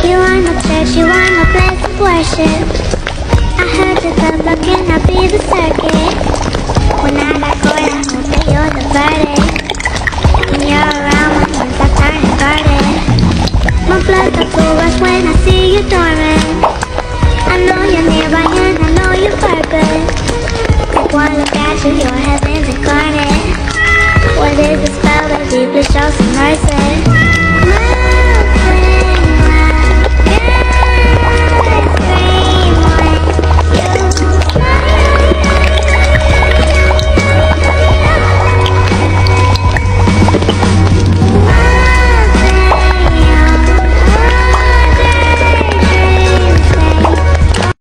You are my church, you are my place of worship. I heard the club looking, I'll be the circuit. When I got bored, I hope that you're the verdict. When you're around, my months I turn inverted. My blood starts to rush when I see you dormant. I know you're nearby and I know you are good. Like one look at you, your heaven's incarnate.